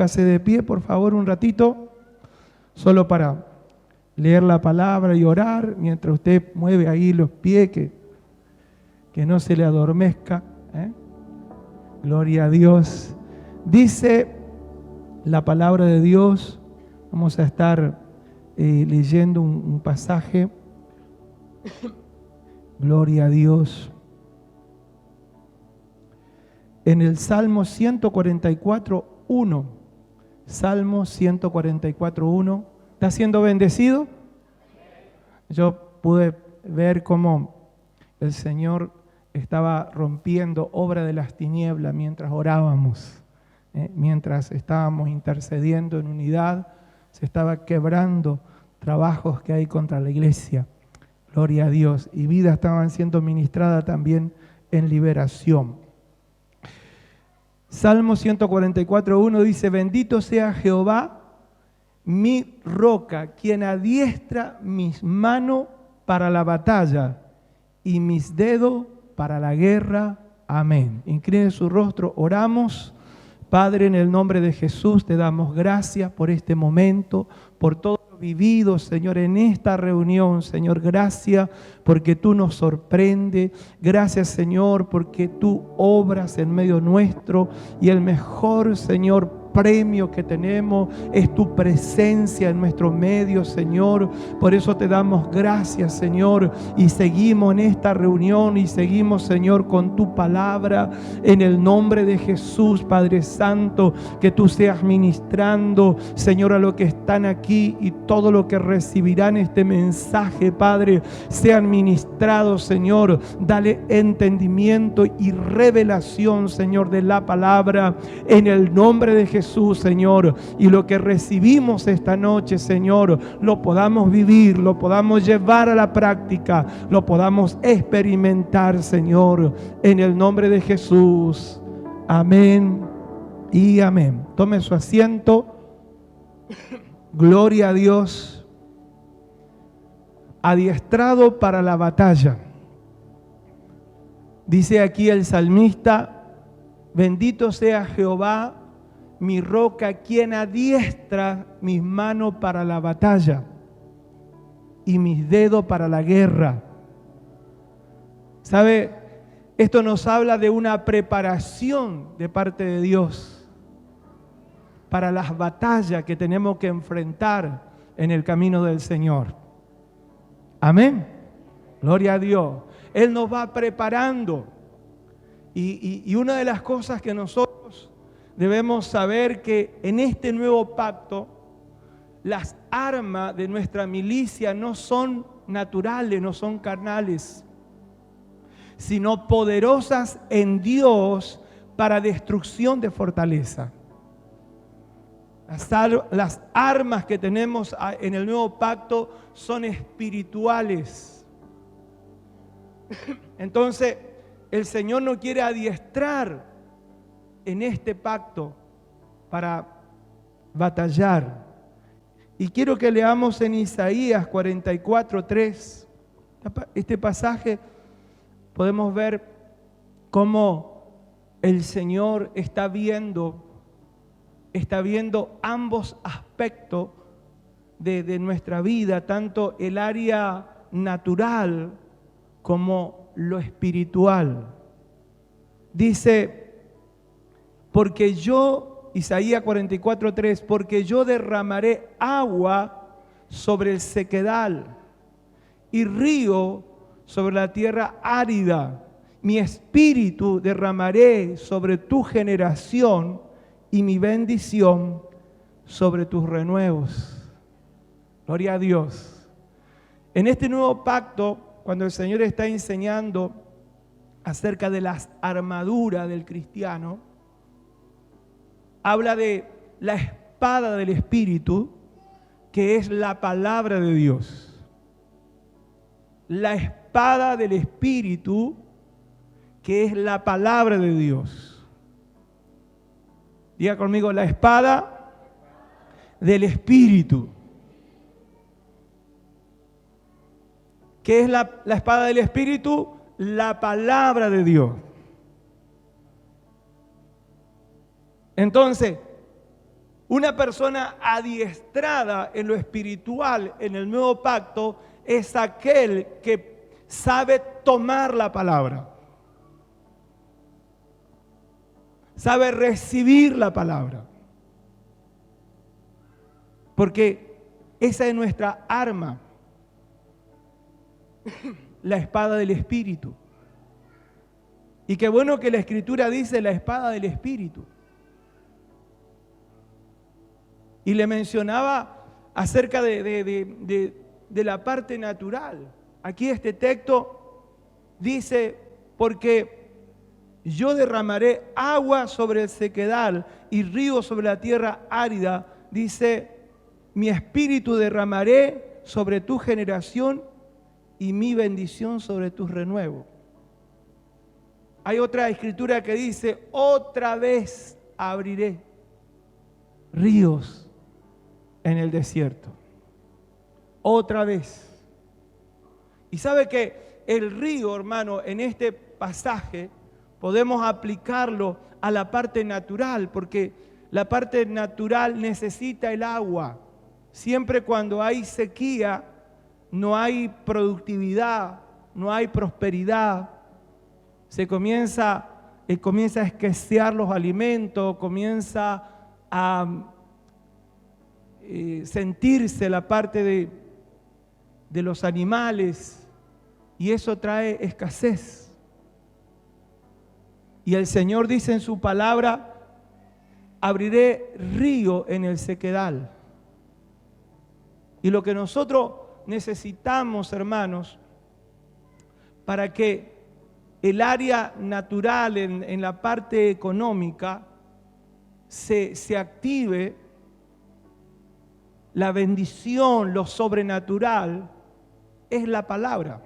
Póngase de pie, por favor, un ratito, solo para leer la palabra y orar, mientras usted mueve ahí los pies, que no se le adormezca. Gloria a Dios. Dice la palabra de Dios, vamos a estar leyendo un pasaje. Gloria a Dios. En el Salmo 144:1. Salmo 144:1. ¿Está siendo bendecido? Yo pude ver cómo el Señor estaba rompiendo obra de las tinieblas mientras orábamos, mientras estábamos intercediendo en unidad, se estaba quebrando trabajos que hay contra la iglesia. Gloria a Dios. Y vidas estaban siendo ministradas también en liberación. Salmo 144:1 dice: bendito sea Jehová, mi roca, quien adiestra mis manos para la batalla y mis dedos para la guerra. Amén. Incline su rostro, oramos. Padre, en el nombre de Jesús te damos gracias por este momento, por todo lo vivido, Señor, en esta reunión. Señor, gracias porque tú nos sorprendes. Gracias, Señor, porque tú obras en medio nuestro. Y el mejor, Señor, premio que tenemos es tu presencia en nuestro medio, Señor. Por eso te damos gracias, Señor, y seguimos en esta reunión y seguimos, Señor, con tu palabra en el nombre de Jesús. Padre Santo, que tú seas ministrando, Señor, a los que están aquí y todo lo que recibirán este mensaje, Padre, sean ministrados, Señor. Dale entendimiento y revelación, Señor, de la palabra en el nombre de Jesús, Señor, y lo que recibimos esta noche, Señor, lo podamos vivir, lo podamos llevar a la práctica, lo podamos experimentar, Señor, en el nombre de Jesús. Amén y amén. Tome su asiento. Gloria a Dios. Adiestrado para la batalla. Dice aquí el salmista: bendito sea Jehová, mi roca, quien adiestra mis manos para la batalla y mis dedos para la guerra. ¿Sabe? Esto nos habla de una preparación de parte de Dios para las batallas que tenemos que enfrentar en el camino del Señor. Amén. Gloria a Dios. Él nos va preparando. Y una de las cosas que nosotros debemos saber, que en este nuevo pacto las armas de nuestra milicia no son naturales, no son carnales, sino poderosas en Dios para destrucción de fortaleza. Las armas que tenemos en el nuevo pacto son espirituales. Entonces, el Señor nos quiere adiestrar en este pacto para batallar. Y quiero que leamos en Isaías 44:3. Este pasaje podemos ver cómo el Señor está viendo ambos aspectos de nuestra vida, tanto el área natural como lo espiritual. Dice: porque yo, Isaías 44:3, porque yo derramaré agua sobre el sequedal y río sobre la tierra árida. Mi espíritu derramaré sobre tu generación y mi bendición sobre tus renuevos. Gloria a Dios. En este nuevo pacto, cuando el Señor está enseñando acerca de las armaduras del cristiano, habla de la espada del Espíritu, que es la palabra de Dios. La espada del Espíritu, que es la palabra de Dios. Diga conmigo: la espada del Espíritu. ¿Qué es la espada del Espíritu? La palabra de Dios. Entonces, Una persona adiestrada en lo espiritual, en el nuevo pacto, es aquel que sabe tomar la palabra. Sabe recibir la palabra. Porque esa es nuestra arma. La espada del Espíritu. Y qué bueno que la Escritura dice la espada del Espíritu. Y le mencionaba acerca de la parte natural. Aquí este texto dice, porque yo derramaré agua sobre el sequedal y río sobre la tierra árida. Dice, mi espíritu derramaré sobre tu generación y mi bendición sobre tus renuevos. Hay otra escritura que dice, otra vez abriré ríos en el desierto. Otra vez. Y sabe que el río, hermano, en este pasaje podemos aplicarlo a la parte natural, porque la parte natural necesita el agua. Siempre cuando hay sequía, no hay productividad, no hay prosperidad. Se comienza a escasear los alimentos, comienza a sentirse la parte de los animales, y eso trae escasez. Y el Señor dice en su palabra, abriré río en el sequedal. Y lo que nosotros necesitamos, hermanos, para que el área natural en la parte económica se active, la bendición, lo sobrenatural, es la palabra.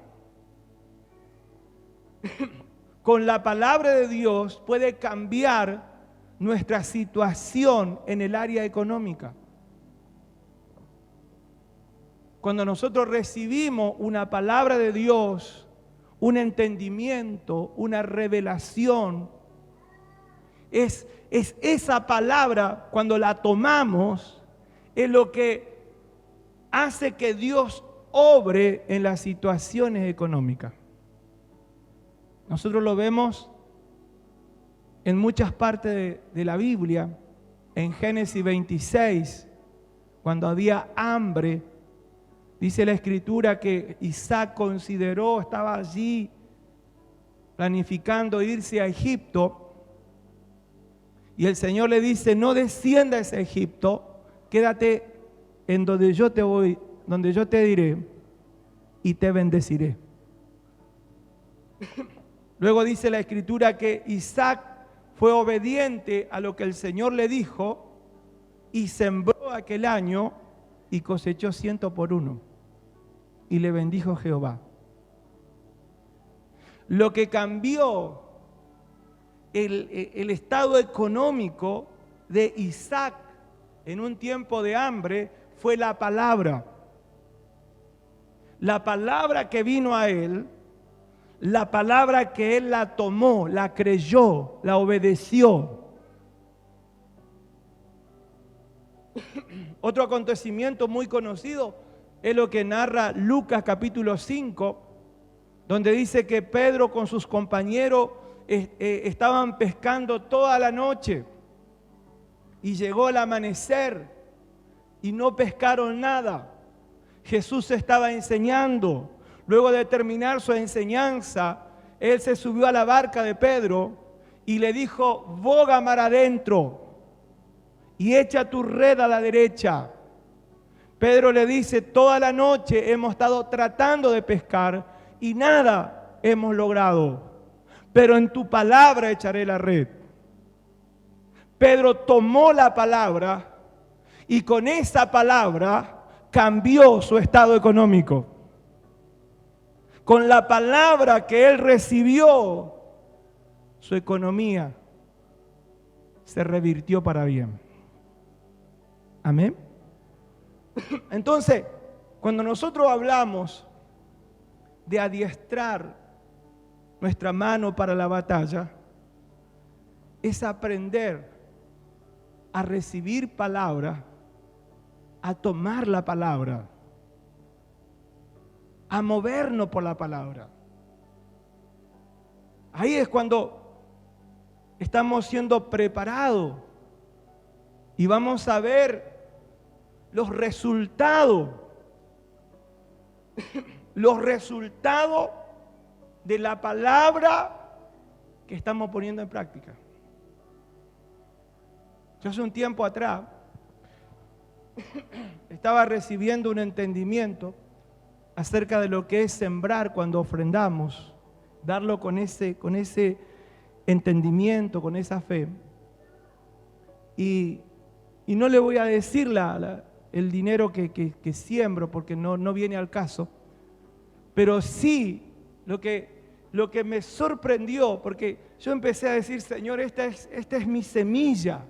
Con la palabra de Dios puede cambiar nuestra situación en el área económica. Cuando nosotros recibimos una palabra de Dios, un entendimiento, una revelación, es esa palabra, cuando la tomamos, es lo que hace que Dios obre en las situaciones económicas. Nosotros lo vemos en muchas partes de la Biblia. En Génesis 26, cuando había hambre, dice la Escritura que Isaac consideró, estaba allí planificando irse a Egipto, y el Señor le dice, no desciendas a Egipto, quédate en donde yo te voy, donde yo te diré, y te bendeciré. Luego dice la Escritura que Isaac fue obediente a lo que el Señor le dijo y sembró aquel año y cosechó 100 por 1. Y le bendijo Jehová. Lo que cambió el estado económico de Isaac en un tiempo de hambre fue la palabra. La palabra que vino a él, la palabra que él la tomó, la creyó, la obedeció. Otro acontecimiento muy conocido es lo que narra Lucas capítulo 5, donde dice que Pedro con sus compañeros estaban pescando toda la noche y llegó el amanecer y no pescaron nada. Jesús estaba enseñando. Luego de terminar su enseñanza, él se subió a la barca de Pedro y le dijo, boga mar adentro y echa tu red a la derecha. Pedro le dice, toda la noche hemos estado tratando de pescar y nada hemos logrado, pero en tu palabra echaré la red. Pedro tomó la palabra y con esa palabra cambió su estado económico. Con la palabra que él recibió, su economía se revirtió para bien. Amén. Entonces, cuando nosotros hablamos de adiestrar nuestra mano para la batalla, es aprender a recibir palabra, a tomar la palabra, a movernos por la palabra. Ahí es cuando estamos siendo preparados y vamos a ver los resultados de la palabra que estamos poniendo en práctica. Yo hace un tiempo atrás estaba recibiendo un entendimiento acerca de lo que es sembrar cuando ofrendamos, darlo con ese entendimiento, con esa fe. Y no le voy a decir el dinero que siembro porque no viene al caso, pero sí lo que me sorprendió, porque yo empecé a decir, Señor, esta es mi semilla.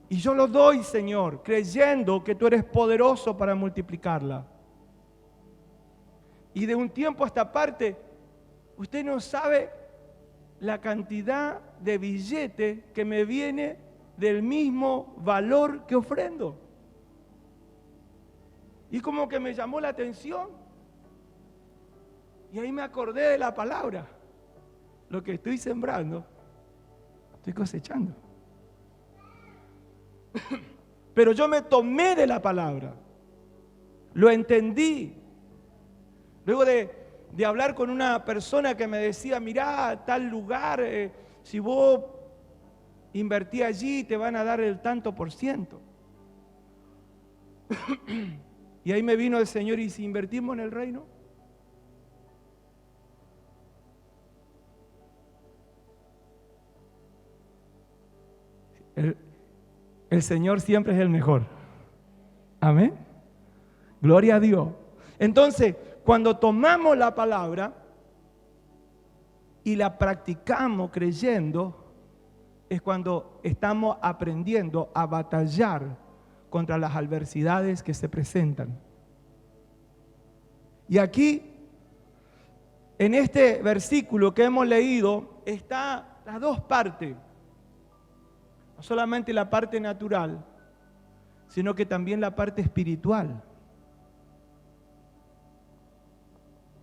Y yo lo doy, Señor, creyendo que tú eres poderoso para multiplicarla. Y de un tiempo a esta parte, usted no sabe la cantidad de billete que me viene del mismo valor que ofrendo. Y como que me llamó la atención. Y ahí me acordé de la palabra. Lo que estoy sembrando, estoy cosechando. Pero yo me tomé de la palabra, lo entendí. Luego de hablar con una persona que me decía, mirá, tal lugar, si vos invertís allí te van a dar el tanto por ciento. Y ahí me vino el Señor, ¿y si invertimos en el reino? El Señor siempre es el mejor. Amén. Gloria a Dios. Entonces, cuando tomamos la palabra y la practicamos creyendo, es cuando estamos aprendiendo a batallar contra las adversidades que se presentan. Y aquí, en este versículo que hemos leído, está las dos partes. No solamente la parte natural, sino que también la parte espiritual.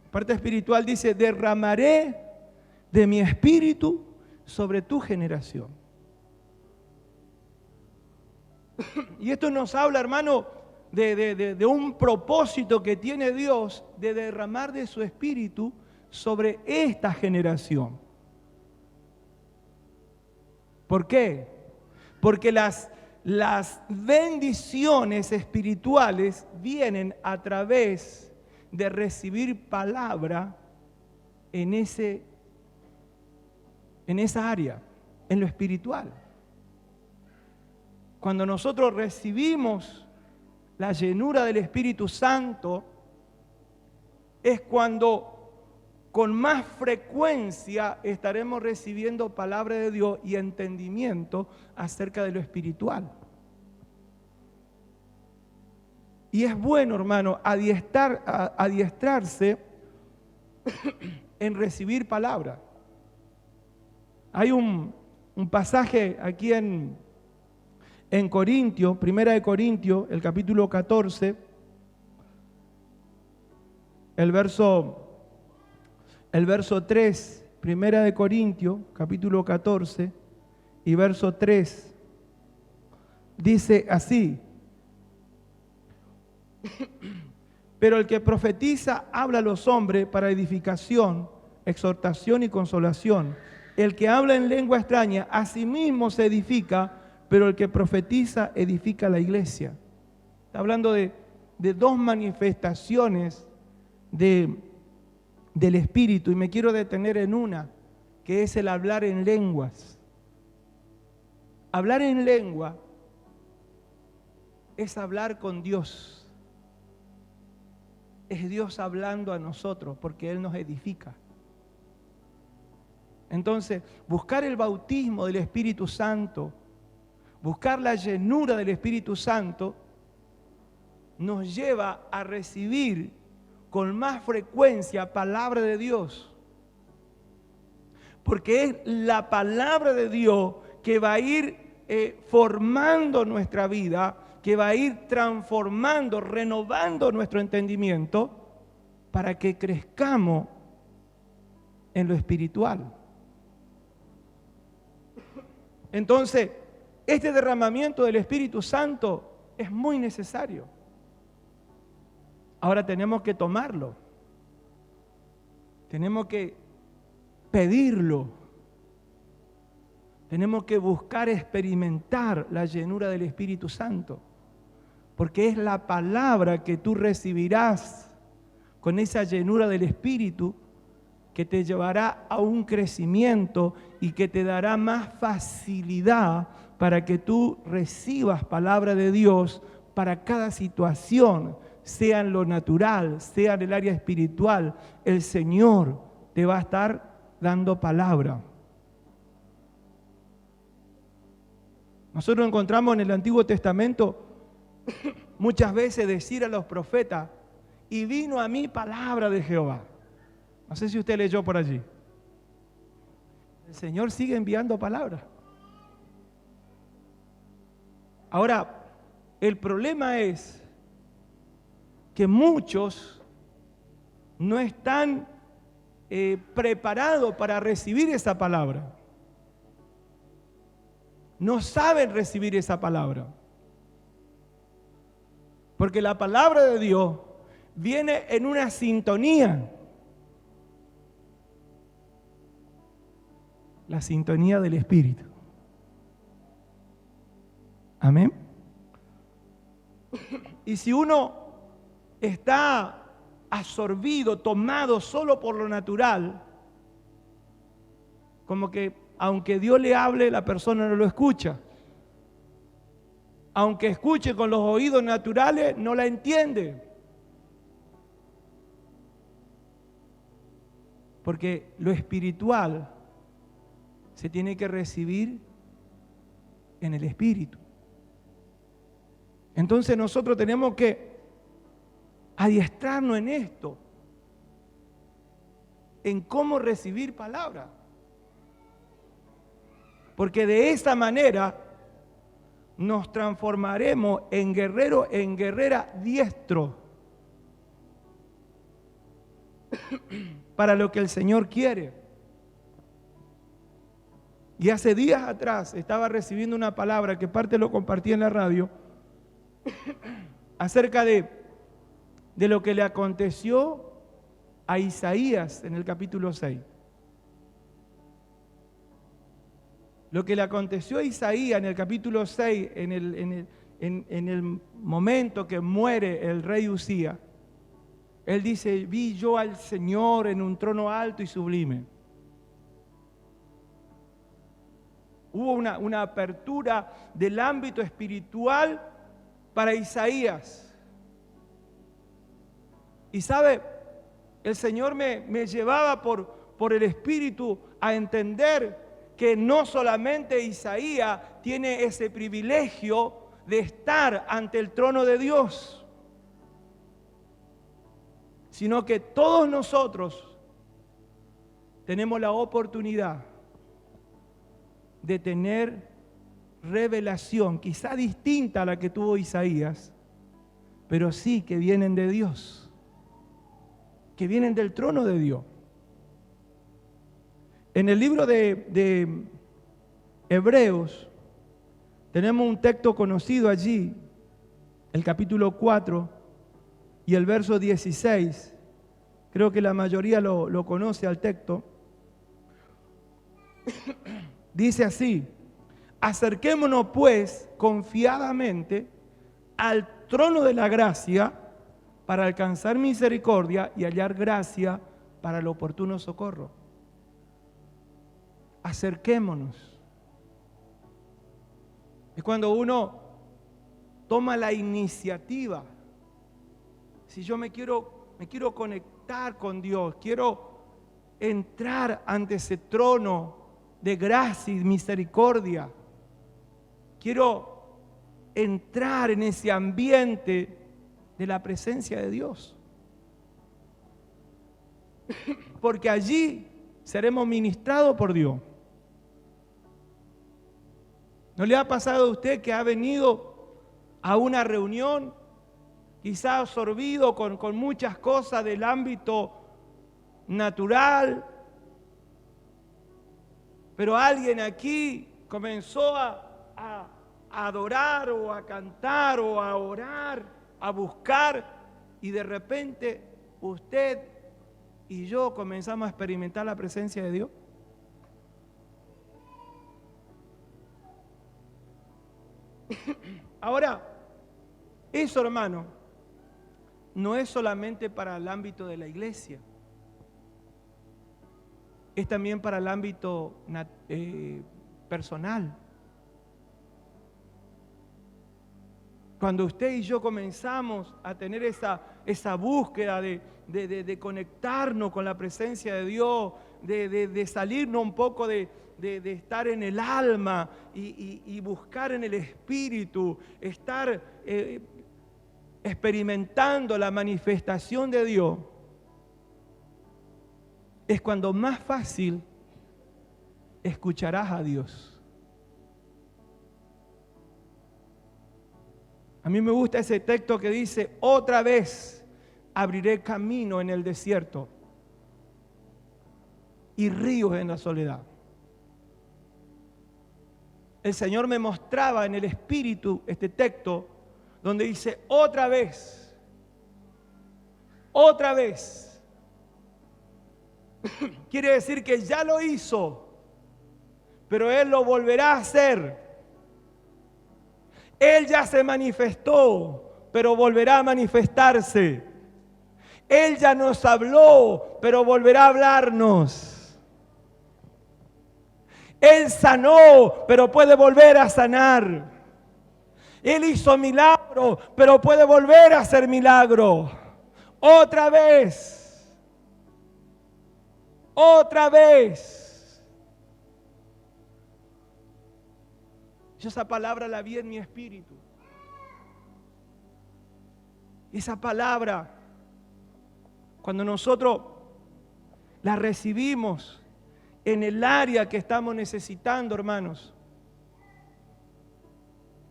La parte espiritual dice, derramaré de mi espíritu sobre tu generación. Y esto nos habla, hermano, de un propósito que tiene Dios de derramar de su espíritu sobre esta generación. ¿Por qué? Porque las bendiciones espirituales vienen a través de recibir palabra en esa área, en lo espiritual. Cuando nosotros recibimos la llenura del Espíritu Santo, es cuando con más frecuencia estaremos recibiendo palabra de Dios y entendimiento acerca de lo espiritual. Y es bueno, hermano, adiestrarse en recibir palabra. Hay un pasaje aquí en Corintios, Primera de Corintios, el capítulo 14, el verso 3, Primera de Corintios, capítulo 14 y verso 3, dice así: pero el que profetiza habla a los hombres para edificación, exhortación y consolación. El que habla en lengua extraña, a sí mismo se edifica, pero el que profetiza edifica la iglesia. Está hablando de dos manifestaciones del Espíritu, y me quiero detener en una, que es el hablar en lenguas. Hablar en lengua es hablar con Dios. Es Dios hablando a nosotros porque Él nos edifica. Entonces, buscar el bautismo del Espíritu Santo, buscar la llenura del Espíritu Santo, nos lleva a recibir con más frecuencia palabra de Dios. Porque es la palabra de Dios que va a ir formando nuestra vida, que va a ir transformando, renovando nuestro entendimiento para que crezcamos en lo espiritual. Entonces, este derramamiento del Espíritu Santo es muy necesario. Ahora tenemos que tomarlo. Tenemos que pedirlo. Tenemos que buscar experimentar la llenura del Espíritu Santo. Porque es la palabra que tú recibirás con esa llenura del Espíritu que te llevará a un crecimiento y que te dará más facilidad para que tú recibas palabra de Dios para cada situación, sea en lo natural, sea en el área espiritual. El Señor te va a estar dando palabra. Nosotros encontramos en el Antiguo Testamento muchas veces decir a los profetas: y vino a mí palabra de Jehová. No sé si usted leyó por allí. El Señor sigue enviando palabras. Ahora, el problema es que muchos no están preparados para recibir esa palabra. No saben recibir esa palabra. Porque la palabra de Dios viene en una sintonía. La sintonía del Espíritu. Amén. Y si uno está absorbido, tomado solo por lo natural, como que aunque Dios le hable, la persona no lo escucha. Aunque escuche con los oídos naturales, no la entiende. Porque lo espiritual se tiene que recibir en el Espíritu. Entonces nosotros tenemos que adiestrarnos en esto, en cómo recibir palabra. Porque de esa manera nos transformaremos en guerrero, en guerrera diestro para lo que el Señor quiere. Y hace días atrás estaba recibiendo una palabra que parte lo compartí en la radio acerca de lo que le aconteció a Isaías en el capítulo 6. Lo que le aconteció a Isaías en el capítulo 6, en el momento que muere el rey Usías, él dice: vi yo al Señor en un trono alto y sublime. Hubo una apertura del ámbito espiritual para Isaías. Y sabe, el Señor me llevaba por el Espíritu a entender que no solamente Isaías tiene ese privilegio de estar ante el trono de Dios, sino que todos nosotros tenemos la oportunidad de tener revelación, quizá distinta a la que tuvo Isaías, pero sí que vienen de Dios, que vienen del trono de Dios. En el libro de Hebreos tenemos un texto conocido allí, el capítulo 4 y el verso 16. Creo que la mayoría lo conoce al texto. Dice así: acerquémonos pues confiadamente al trono de la gracia para alcanzar misericordia y hallar gracia para el oportuno socorro. Acerquémonos. Es cuando uno toma la iniciativa. Si yo me quiero conectar con Dios, quiero entrar ante ese trono de gracia y misericordia, quiero entrar en ese ambiente de la presencia de Dios, porque allí seremos ministrados por Dios. ¿No le ha pasado a usted que ha venido a una reunión, quizá absorbido con muchas cosas del ámbito natural, pero alguien aquí comenzó a adorar o a cantar o a orar, a buscar, y de repente usted y yo comenzamos a experimentar la presencia de Dios? Ahora, eso, hermano, no es solamente para el ámbito de la iglesia, es también para el ámbito personal. Cuando usted y yo comenzamos a tener esa búsqueda de conectarnos con la presencia de Dios, de salirnos un poco de estar en el alma y buscar en el espíritu, estar experimentando la manifestación de Dios, es cuando más fácil escucharás a Dios. A mí me gusta ese texto que dice: otra vez abriré camino en el desierto y ríos en la soledad. El Señor me mostraba en el espíritu este texto donde dice: otra vez, otra vez. Quiere decir que ya lo hizo, pero Él lo volverá a hacer. Él ya se manifestó, pero volverá a manifestarse. Él ya nos habló, pero volverá a hablarnos. Él sanó, pero puede volver a sanar. Él hizo milagro, pero puede volver a hacer milagro. Otra vez. Otra vez. Yo esa palabra la vi en mi espíritu. Esa palabra, cuando nosotros la recibimos en el área que estamos necesitando, hermanos,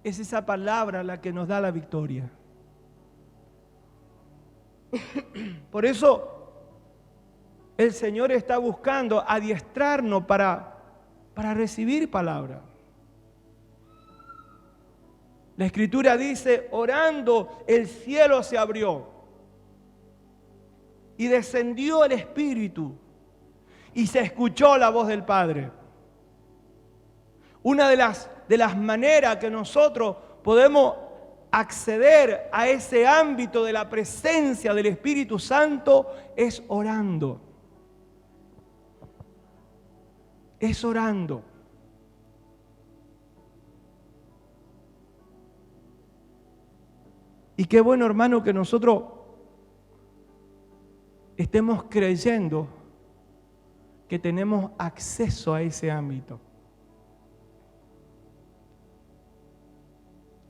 es esa palabra la que nos da la victoria. Por eso el Señor está buscando adiestrarnos para recibir palabra. La Escritura dice: orando el cielo se abrió y descendió el Espíritu y se escuchó la voz del Padre. Una de las maneras que nosotros podemos acceder a ese ámbito de la presencia del Espíritu Santo es orando. Es orando. Y qué bueno, hermano, que nosotros estemos creyendo que tenemos acceso a ese ámbito.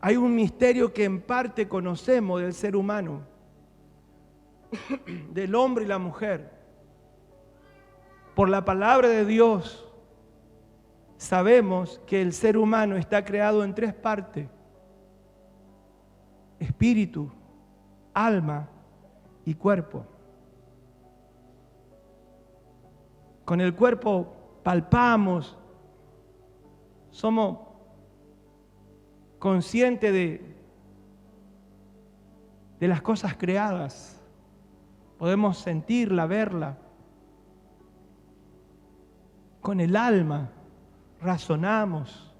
Hay un misterio que en parte conocemos del ser humano, del hombre y la mujer. Por la palabra de Dios sabemos que el ser humano está creado en tres partes: espíritu, alma y cuerpo. Con el cuerpo palpamos, somos conscientes de las cosas creadas, podemos sentirla, verla. Con el alma razonamos,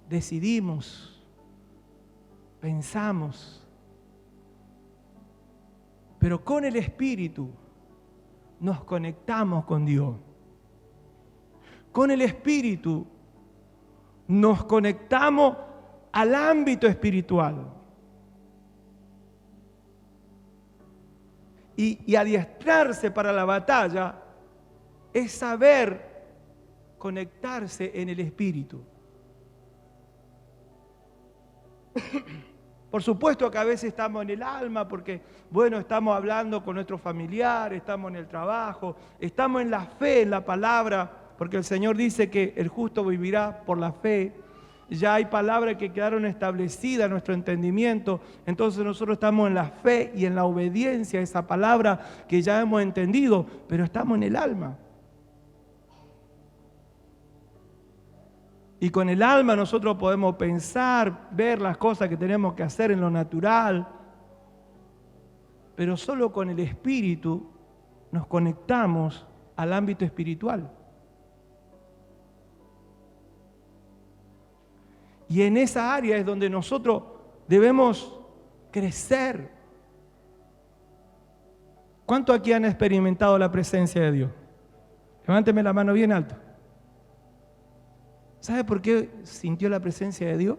decidimos, pensamos. Pero con el espíritu nos conectamos con Dios. Con el espíritu nos conectamos al ámbito espiritual. Y adiestrarse para la batalla es saber conectarse en el espíritu. Por supuesto que a veces estamos en el alma porque, bueno, estamos hablando con nuestros familiares, estamos en el trabajo, estamos en la fe, en la palabra, porque el Señor dice que el justo vivirá por la fe. ya hay palabras que quedaron establecidas en nuestro entendimiento. Entonces nosotros estamos en la fe y en la obediencia a esa palabra que ya hemos entendido, pero estamos en el alma. Y con el alma nosotros podemos pensar, ver las cosas que tenemos que hacer en lo natural, pero solo con el espíritu nos conectamos al ámbito espiritual. Y en esa área es donde nosotros debemos crecer. ¿Cuántos aquí han experimentado la presencia de Dios? Levánteme la mano bien alto. ¿Sabe por qué sintió la presencia de Dios?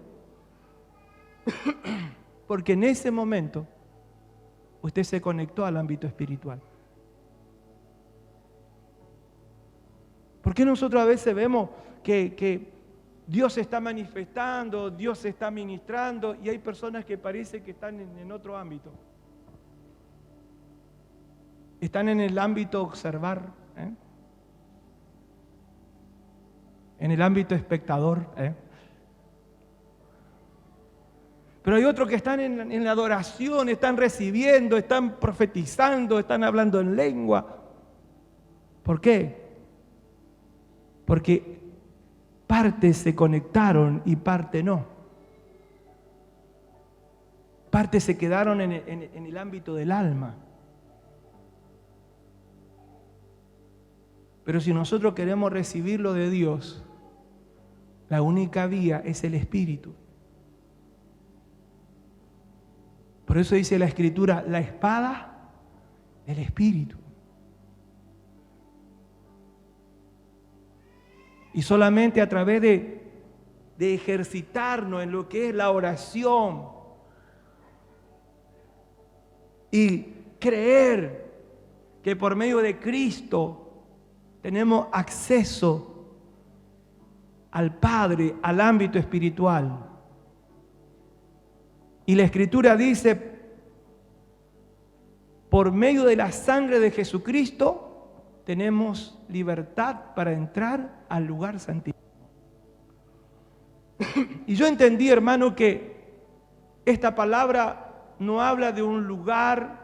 Porque en ese momento usted se conectó al ámbito espiritual. ¿Por qué nosotros a veces vemos que Dios se está manifestando, Dios se está ministrando y hay personas que parece que están en otro ámbito? Están en el ámbito observar, en el ámbito espectador. Pero hay otros que están en la adoración, están recibiendo, están profetizando, están hablando en lengua. ¿Por qué? Porque partes se conectaron y parte no. Partes se quedaron en el ámbito del alma. Pero si nosotros queremos recibir lo de Dios, la única vía es el Espíritu. Por eso dice la Escritura, la espada del Espíritu. Y solamente a través de ejercitarnos en lo que es la oración y creer que por medio de Cristo tenemos acceso al Padre, al ámbito espiritual. Y la Escritura dice, por medio de la sangre de Jesucristo, tenemos libertad para entrar al lugar santísimo. Y yo entendí, hermano, que esta palabra no habla de un lugar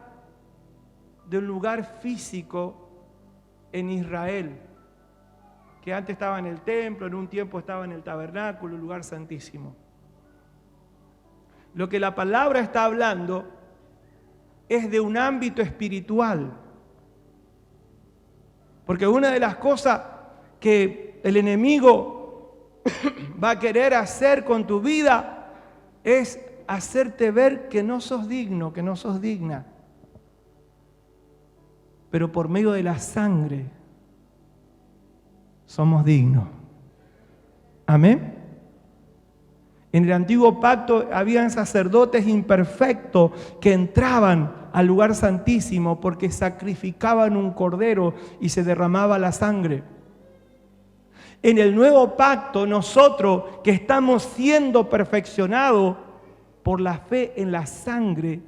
físico en Israel, que antes estaba en el templo, en un tiempo estaba en el tabernáculo, el lugar santísimo. Lo que la palabra está hablando es de un ámbito espiritual. Porque una de las cosas que el enemigo va a querer hacer con tu vida es hacerte ver que no sos digno, que no sos digna. Pero por medio de la sangre somos dignos. Amén. En el antiguo pacto habían sacerdotes imperfectos que entraban al lugar santísimo porque sacrificaban un cordero y se derramaba la sangre. En el nuevo pacto, nosotros que estamos siendo perfeccionados por la fe en la sangre,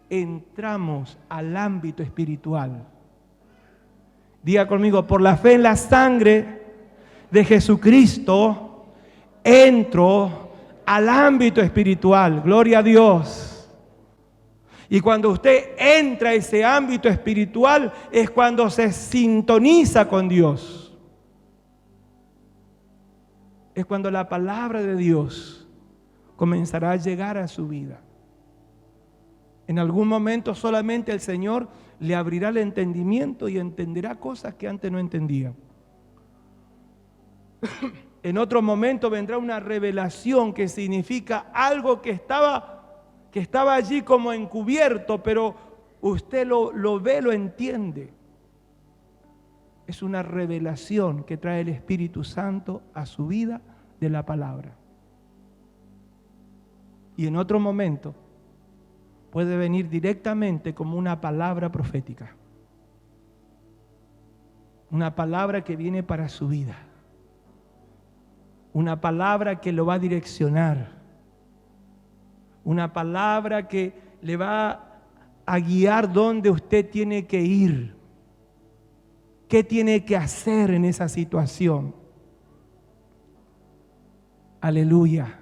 entramos al ámbito espiritual. Diga conmigo, por la fe en la sangre de Jesucristo, entro al ámbito espiritual. Gloria a Dios. Y cuando usted entra a ese ámbito espiritual es cuando se sintoniza con Dios. Es cuando la palabra de Dios comenzará a llegar a su vida. En algún momento solamente el Señor le abrirá el entendimiento y entenderá cosas que antes no entendía. En otro momento vendrá una revelación que significa algo que estaba allí como encubierto, pero usted lo ve, lo entiende. Es una revelación que trae el Espíritu Santo a su vida de la palabra. Y en otro momento puede venir directamente como una palabra profética. Una palabra que viene para su vida. Una palabra que lo va a direccionar. Una palabra que le va a guiar donde usted tiene que ir. ¿Qué tiene que hacer en esa situación? Aleluya.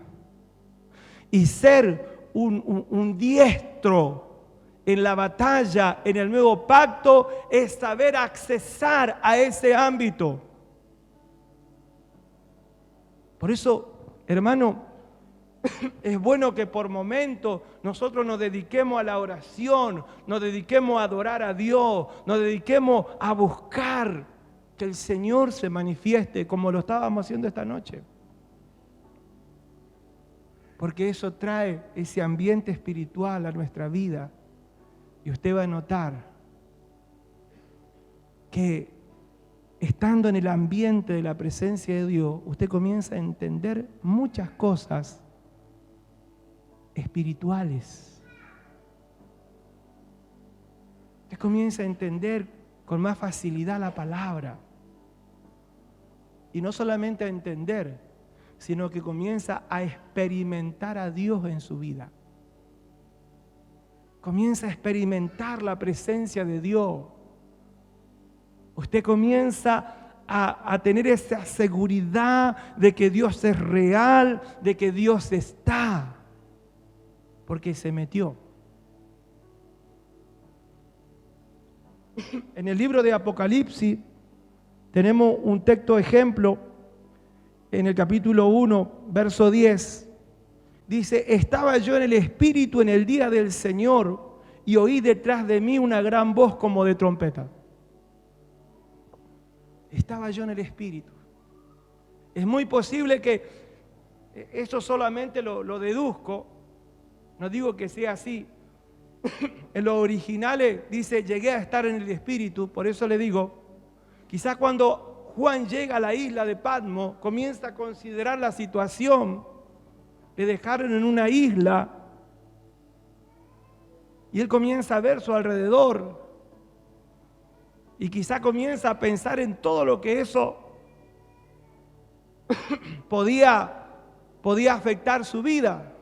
y ser un diestro en la batalla, en el nuevo pacto, es saber accesar a ese ámbito. Por eso, hermano, es bueno que por momentos nosotros nos dediquemos a la oración, nos dediquemos a adorar a Dios, nos dediquemos a buscar que el Señor se manifieste como lo estábamos haciendo esta noche. Porque eso trae ese ambiente espiritual a nuestra vida. Y usted va a notar que estando en el ambiente de la presencia de Dios, usted comienza a entender muchas cosas espirituales. Usted comienza a entender con más facilidad la palabra. Y no solamente a entender, sino que comienza a experimentar a Dios en su vida. Comienza a experimentar la presencia de Dios. Usted comienza a tener esa seguridad de que Dios es real, de que Dios está, porque se metió. En el libro de Apocalipsis tenemos un texto ejemplo en el capítulo 1, verso 10. Dice: estaba yo en el Espíritu en el día del Señor y oí detrás de mí una gran voz como de trompeta. Estaba yo en el Espíritu. Es muy posible que eso solamente lo deduzco, no digo que sea así. En los originales dice: llegué a estar en el Espíritu, por eso le digo, quizás cuando Juan llega a la isla de Patmos, comienza a considerar la situación. Le dejaron en una isla y él comienza a ver su alrededor y quizá comienza a pensar en todo lo que eso podía afectar su vida.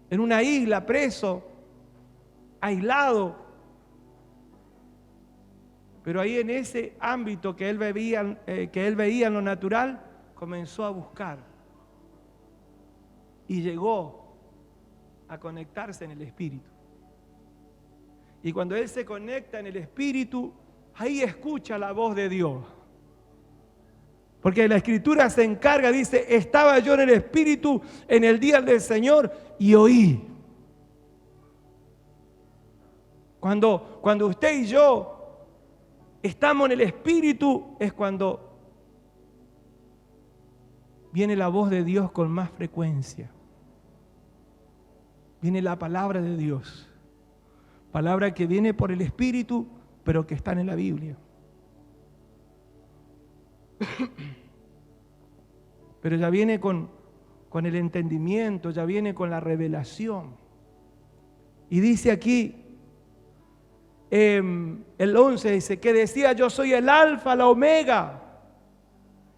En una isla, preso, aislado. Pero ahí en ese ámbito que él veía en lo natural, comenzó a buscar. Y llegó a conectarse en el Espíritu. Y cuando él se conecta en el Espíritu, ahí escucha la voz de Dios. Porque la Escritura se encarga, dice: estaba yo en el Espíritu en el día del Señor y oí. Cuando usted y yo estamos en el Espíritu, es cuando viene la voz de Dios con más frecuencia. Viene la palabra de Dios. Palabra que viene por el Espíritu, pero que está en la Biblia. Pero ya viene con el entendimiento, ya viene con la revelación. Y dice aquí, el 11 dice, que decía: yo soy el alfa, la omega,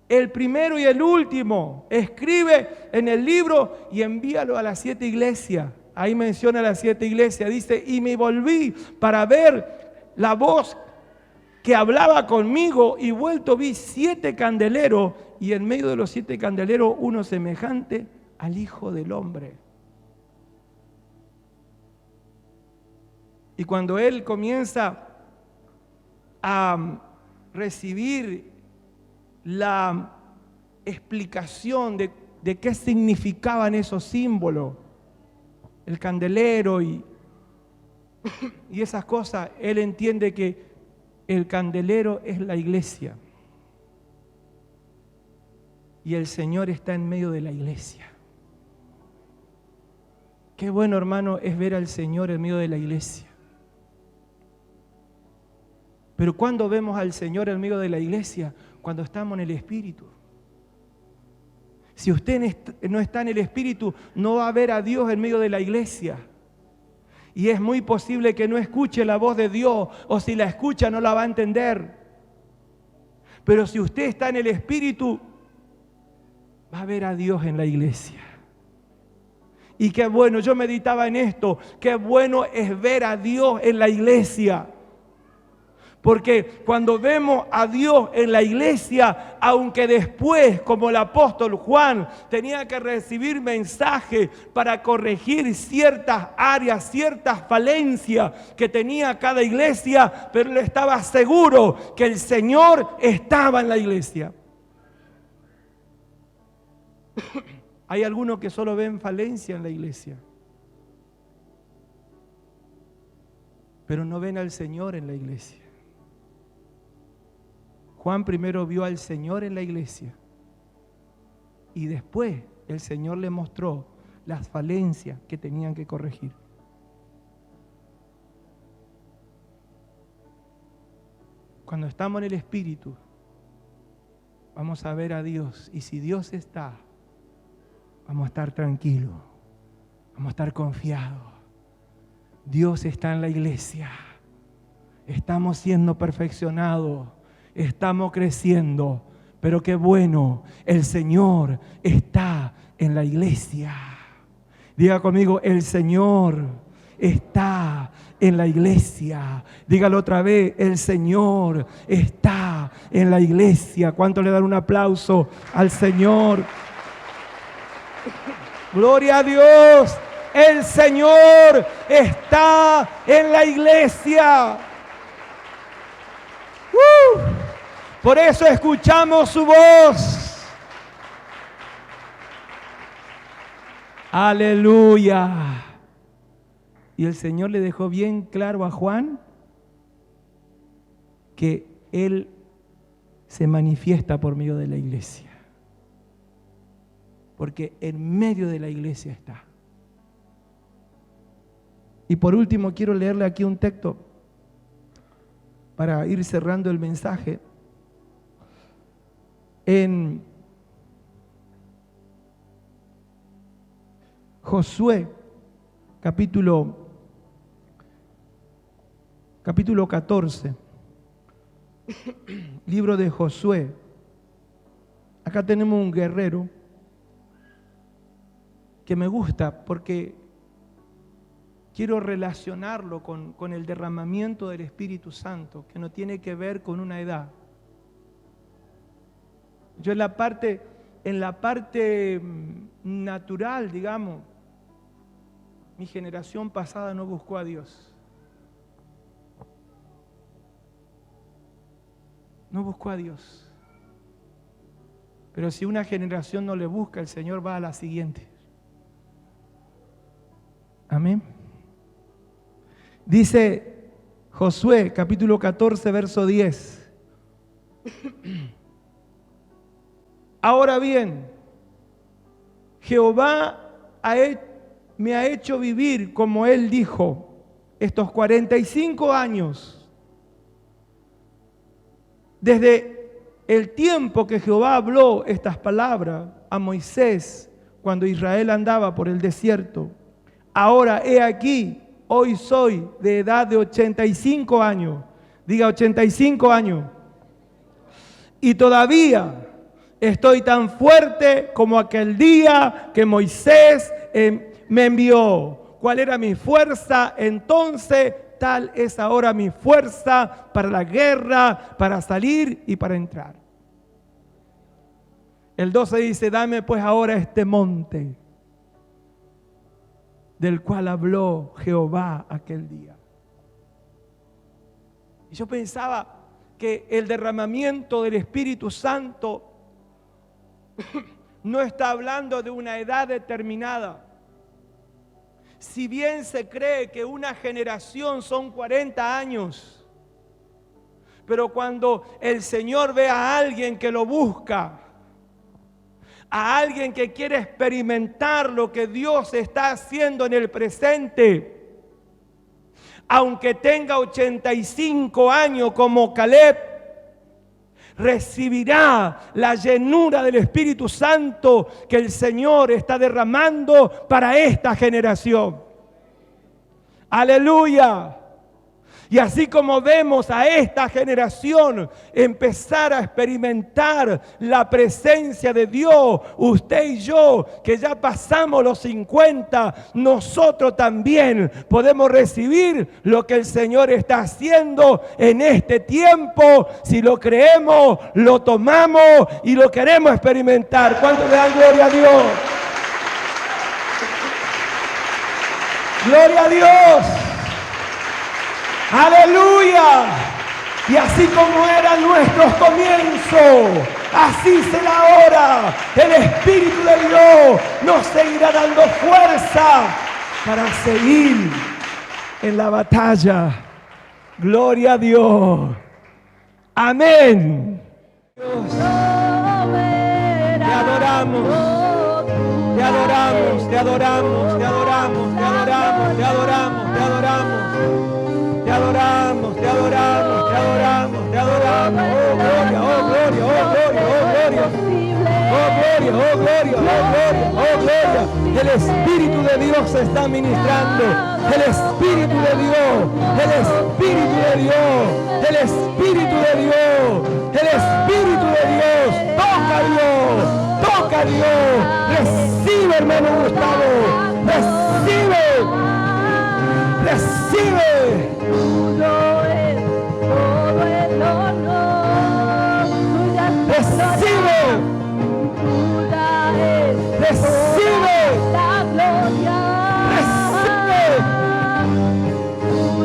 el primero y el último. Escribe en el libro y envíalo a las 7 iglesias. Ahí menciona las 7 iglesias. Dice: y me volví para ver la voz que hablaba conmigo, y vuelto vi 7 candeleros, y en medio de los 7 candeleros uno semejante al Hijo del Hombre. Y cuando él comienza a recibir la explicación de qué significaban esos símbolos, el candelero y esas cosas, él entiende que el candelero es la iglesia y el Señor está en medio de la iglesia. Qué bueno, hermano, es ver al Señor en medio de la iglesia. Pero ¿cuándo vemos al Señor en medio de la iglesia? Cuando estamos en el Espíritu. Si usted no está en el Espíritu, no va a ver a Dios en medio de la iglesia. Y es muy posible que no escuche la voz de Dios, o si la escucha no la va a entender. Pero si usted está en el Espíritu, va a ver a Dios en la iglesia. Y qué bueno, yo meditaba en esto, qué bueno es ver a Dios en la iglesia. Porque cuando vemos a Dios en la iglesia, aunque después, como el apóstol Juan, tenía que recibir mensaje para corregir ciertas áreas, ciertas falencias que tenía cada iglesia, pero él estaba seguro que el Señor estaba en la iglesia. Hay algunos que solo ven falencia en la iglesia, pero no ven al Señor en la iglesia. Juan primero vio al Señor en la iglesia y después el Señor le mostró las falencias que tenían que corregir. Cuando estamos en el Espíritu, vamos a ver a Dios, y si Dios está, vamos a estar tranquilos, vamos a estar confiados. Dios está en la iglesia, estamos siendo perfeccionados, estamos creciendo, pero qué bueno, el Señor está en la iglesia. Diga conmigo, el Señor está en la iglesia. Dígalo otra vez, el Señor está en la iglesia. ¿Cuánto le dan un aplauso al Señor? Gloria a Dios, el Señor está en la iglesia. Por eso escuchamos su voz. Aleluya. Y el Señor le dejó bien claro a Juan que Él se manifiesta por medio de la iglesia. Porque en medio de la iglesia está. Y por último quiero leerle aquí un texto para ir cerrando el mensaje. En Josué, capítulo 14, libro de Josué. Acá tenemos un guerrero que me gusta porque quiero relacionarlo con el derramamiento del Espíritu Santo, que no tiene que ver con una edad. Yo en la parte natural, digamos, mi generación pasada no buscó a Dios. No buscó a Dios. Pero si una generación no le busca, el Señor va a la siguiente. Amén. Dice Josué, capítulo 14, verso 10. Ahora bien, Jehová me ha hecho vivir, como Él dijo, estos 45 años. Desde el tiempo que Jehová habló estas palabras a Moisés, cuando Israel andaba por el desierto. Ahora he aquí, hoy soy de edad de 85 años. Diga 85 años. Y todavía estoy tan fuerte como aquel día que Moisés me envió. ¿Cuál era mi fuerza entonces? Tal es ahora mi fuerza para la guerra, para salir y para entrar. El 12 dice, dame pues ahora este monte del cual habló Jehová aquel día. Y yo pensaba que el derramamiento del Espíritu Santo no está hablando de una edad determinada. Si bien se cree que una generación son 40 años, pero cuando el Señor ve a alguien que lo busca, a alguien que quiere experimentar lo que Dios está haciendo en el presente, aunque tenga 85 años como Caleb, recibirá la llenura del Espíritu Santo que el Señor está derramando para esta generación. Aleluya. Y así como vemos a esta generación empezar a experimentar la presencia de Dios, usted y yo, que ya pasamos los 50, nosotros también podemos recibir lo que el Señor está haciendo en este tiempo. Si lo creemos, lo tomamos y lo queremos experimentar. ¿Cuántos le dan gloria a Dios? ¡Gloria a Dios! ¡Aleluya! Y así como eran nuestros comienzos, así será ahora. El Espíritu de Dios nos seguirá dando fuerza para seguir en la batalla. ¡Gloria a Dios! ¡Amén! Dios, te adoramos, te adoramos, te adoramos, te adoramos, te adoramos, te adoramos, te adoramos. Te adoramos, te adoramos, te adoramos, te adoramos. Oh gloria, oh gloria, oh gloria, oh gloria. Oh gloria, oh gloria, oh gloria, oh gloria. El Espíritu de Dios se está ministrando. El Espíritu de Dios, el Espíritu de Dios, el Espíritu de Dios, el Espíritu de Dios. Toca a Dios, toca a Dios. Recibe, hermano Gustavo, recibe. Recibe. Tuyo es todo el honor. Recibe. Tuya es Recibe. la gloria. Recibe.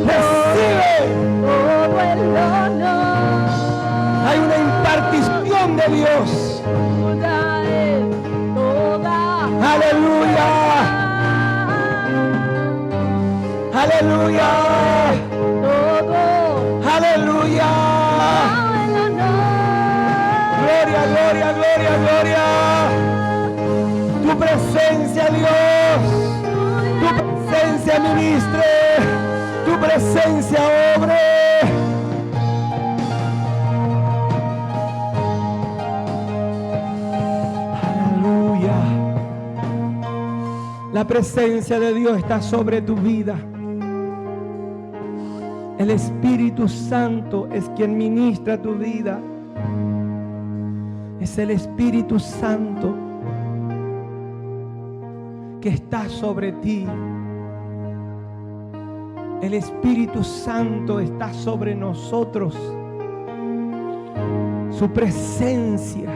Recibe. Todo el honor. Hay una impartición de Dios. Tuya es toda. Aleluya. Aleluya. Todo Aleluya. el honor. Gloria, gloria, gloria, gloria. Tu presencia, Dios. Tu presencia ministre. Tu presencia obre. Aleluya. La presencia de Dios está sobre tu vida. El Espíritu Santo es quien ministra tu vida. Es el Espíritu Santo que está sobre ti. El Espíritu Santo está sobre nosotros. Su presencia